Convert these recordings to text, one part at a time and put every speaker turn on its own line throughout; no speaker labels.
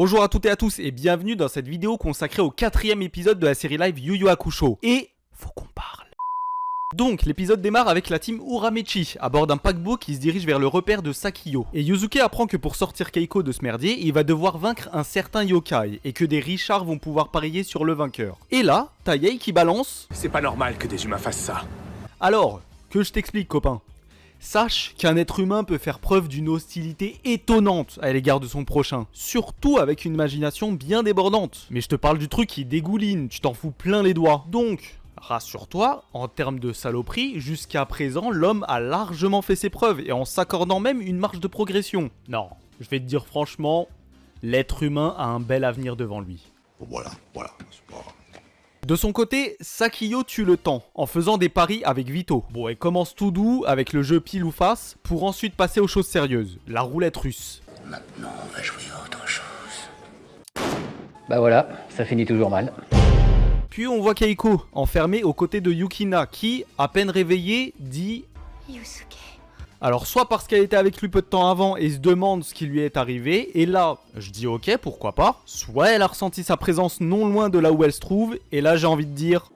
Bonjour à toutes et à tous et bienvenue dans cette vidéo consacrée au 4e épisode de la série live Yu Yu Hakusho. Et faut qu'on parle. Donc l'épisode démarre avec la team Uramechi à bord d'un paquebot qui se dirige vers le repère de Sakiyo. Et Yuzuke apprend que pour sortir Keiko de ce merdier, il va devoir vaincre un certain yokai et que des Richards vont pouvoir parier sur le vainqueur. Et là, t'as Yae qui balance:
c'est pas normal que des humains fassent ça.
Alors, que je t'explique copain. Sache qu'un être humain peut faire preuve d'une hostilité étonnante à l'égard de son prochain, surtout avec une imagination bien débordante. Mais je te parle du truc qui dégouline, tu t'en fous plein les doigts. Donc, rassure-toi, en termes de saloperie, jusqu'à présent, l'homme a largement fait ses preuves et en s'accordant même une marge de progression. Non, je vais te dire franchement, l'être humain a un bel avenir devant lui.
Voilà, c'est pas...
De son côté, Sakiyo tue le temps en faisant des paris avec Vito. Bon, elle commence tout doux avec le jeu pile ou face pour ensuite passer aux choses sérieuses, la roulette russe.
Maintenant, on va jouer à autre chose.
Bah voilà, ça finit toujours mal.
Puis on voit Keiko enfermée aux côtés de Yukina qui, à peine réveillée, dit
Yusuke.
Alors soit parce qu'elle était avec lui peu de temps avant et se demande ce qui lui est arrivé, et là, je dis ok, pourquoi pas, soit elle a ressenti sa présence non loin de là où elle se trouve, et là j'ai envie de dire...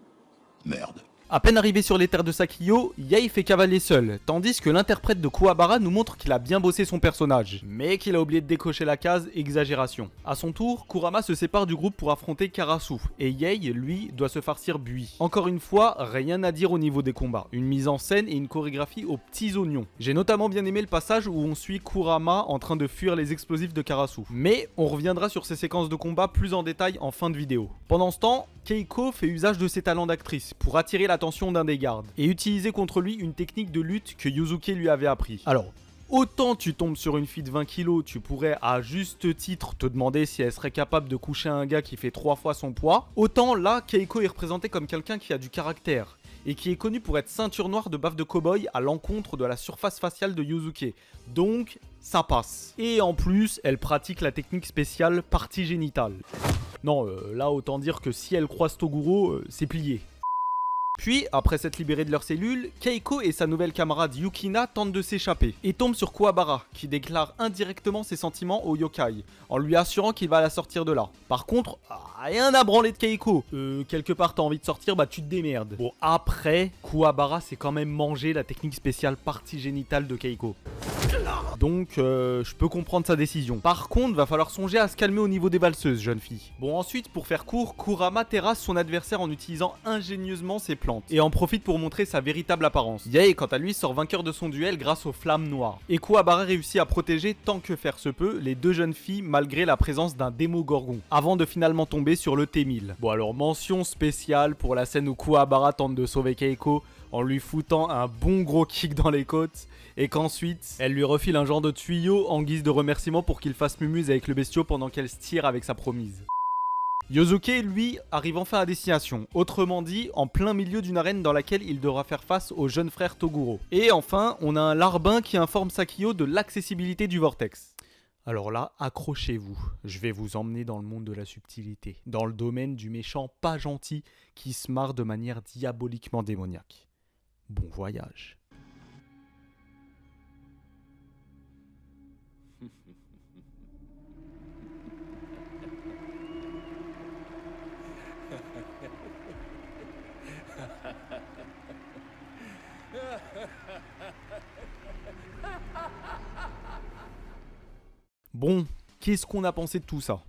Merde.
À peine arrivé sur les terres de Sakiyo, Yae fait cavaler seul, tandis que l'interprète de Kuwabara nous montre qu'il a bien bossé son personnage, mais qu'il a oublié de décocher la case exagération. A son tour, Kurama se sépare du groupe pour affronter Karasu, et Yae, lui, doit se farcir Bui. Encore une fois, rien à dire au niveau des combats, une mise en scène et une chorégraphie aux petits oignons. J'ai notamment bien aimé le passage où on suit Kurama en train de fuir les explosifs de Karasu, mais on reviendra sur ces séquences de combat plus en détail en fin de vidéo. Pendant ce temps, Keiko fait usage de ses talents d'actrice pour attirer l'attention d'un des gardes et utiliser contre lui une technique de lutte que Yuzuke lui avait appris. Alors, autant tu tombes sur une fille de 20 kilos, tu pourrais à juste titre te demander si elle serait capable de coucher un gars qui fait 3 fois son poids, autant là, Keiko est représenté comme quelqu'un qui a du caractère et qui est connu pour être ceinture noire de baffe de cow-boy à l'encontre de la surface faciale de Yuzuke. Donc, ça passe. Et en plus, elle pratique la technique spéciale partie génitale. Non, là autant dire que si elle croise Toguro, c'est plié. Puis, après s'être libérés de leurs cellules, Keiko et sa nouvelle camarade Yukina tentent de s'échapper et tombent sur Kuwabara, qui déclare indirectement ses sentiments au yokai, en lui assurant qu'il va la sortir de là. Par contre, rien à branler de Keiko. Quelque part t'as envie de sortir, bah tu te démerdes. Bon, après, Kuwabara s'est quand même mangé la technique spéciale partie génitale de Keiko. Donc, je peux comprendre sa décision. Par contre, va falloir songer à se calmer au niveau des valseuses, jeune fille. Bon, ensuite, pour faire court, Kurama terrasse son adversaire en utilisant ingénieusement ses plantes et en profite pour montrer sa véritable apparence. Yae, quant à lui, sort vainqueur de son duel grâce aux flammes noires. Et Kuwabara réussit à protéger, tant que faire se peut, les deux jeunes filles malgré la présence d'un démogorgon, avant de finalement tomber sur le T-1000. Bon, alors, mention spéciale pour la scène où Kuwabara tente de sauver Keiko en lui foutant un bon gros kick dans les côtes, et qu'ensuite, elle lui refile un genre de tuyau en guise de remerciement pour qu'il fasse mumuse avec le bestiau pendant qu'elle se tire avec sa promise. Yuzuke, lui, arrive enfin à destination, autrement dit, en plein milieu d'une arène dans laquelle il devra faire face au jeune frère Toguro. Et enfin, on a un larbin qui informe Sakiyo de l'accessibilité du vortex. Alors là, accrochez-vous, je vais vous emmener dans le monde de la subtilité, dans le domaine du méchant pas gentil qui se marre de manière diaboliquement démoniaque. Bon voyage. Bon, qu'est-ce qu'on a pensé de tout ça ?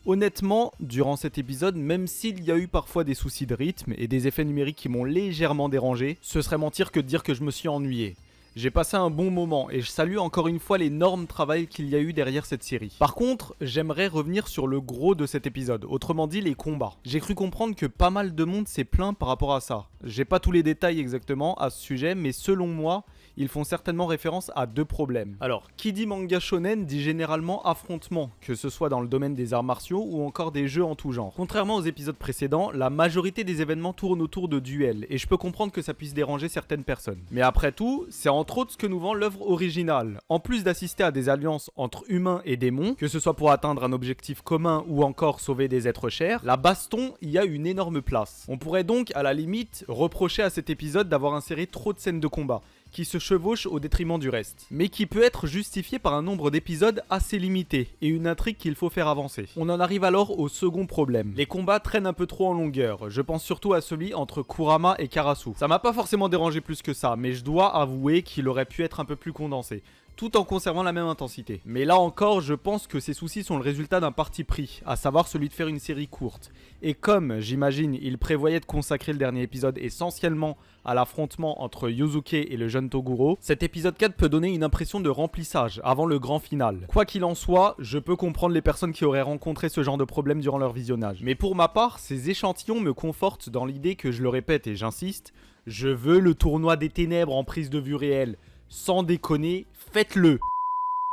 Honnêtement, durant cet épisode, même s'il y a eu parfois des soucis de rythme et des effets numériques qui m'ont légèrement dérangé, ce serait mentir que de dire que je me suis ennuyé. J'ai passé un bon moment et je salue encore une fois l'énorme travail qu'il y a eu derrière cette série. Par contre, j'aimerais revenir sur le gros de cet épisode, autrement dit les combats. J'ai cru comprendre que pas mal de monde s'est plaint par rapport à ça. J'ai pas tous les détails exactement à ce sujet, mais selon moi, ils font certainement référence à deux problèmes. Alors, qui dit manga shonen dit généralement affrontement, que ce soit dans le domaine des arts martiaux ou encore des jeux en tout genre. Contrairement aux épisodes précédents, la majorité des événements tournent autour de duels, et je peux comprendre que ça puisse déranger certaines personnes. Mais après tout, c'est entre autres ce que nous vend l'œuvre originale. En plus d'assister à des alliances entre humains et démons, que ce soit pour atteindre un objectif commun ou encore sauver des êtres chers, la baston y a une énorme place. On pourrait donc, à la limite, reprocher à cet épisode d'avoir inséré trop de scènes de combat, qui se chevauche au détriment du reste, mais qui peut être justifié par un nombre d'épisodes assez limité et une intrigue qu'il faut faire avancer. On en arrive alors au second problème. Les combats traînent un peu trop en longueur, je pense surtout à celui entre Kurama et Karasu. Ça m'a pas forcément dérangé plus que ça, mais je dois avouer qu'il aurait pu être un peu plus condensé, tout en conservant la même intensité. Mais là encore, je pense que ces soucis sont le résultat d'un parti pris, à savoir celui de faire une série courte. Et comme, j'imagine, il prévoyait de consacrer le dernier épisode essentiellement à l'affrontement entre Yuzuke et le jeune Toguro, cet épisode 4 peut donner une impression de remplissage avant le grand final. Quoi qu'il en soit, je peux comprendre les personnes qui auraient rencontré ce genre de problème durant leur visionnage. Mais pour ma part, ces échantillons me confortent dans l'idée que, je le répète et j'insiste, je veux le tournoi des ténèbres en prise de vue réelle. Sans déconner, faites-le!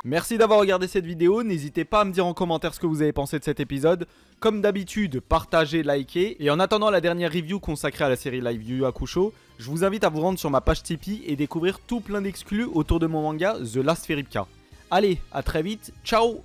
Merci d'avoir regardé cette vidéo, n'hésitez pas à me dire en commentaire ce que vous avez pensé de cet épisode. Comme d'habitude, partagez, likez. Et en attendant la dernière review consacrée à la série Live Yu Yu Hakusho, je vous invite à vous rendre sur ma page Tipeee et découvrir tout plein d'exclus autour de mon manga The Last Fairy Allez, à très vite, ciao!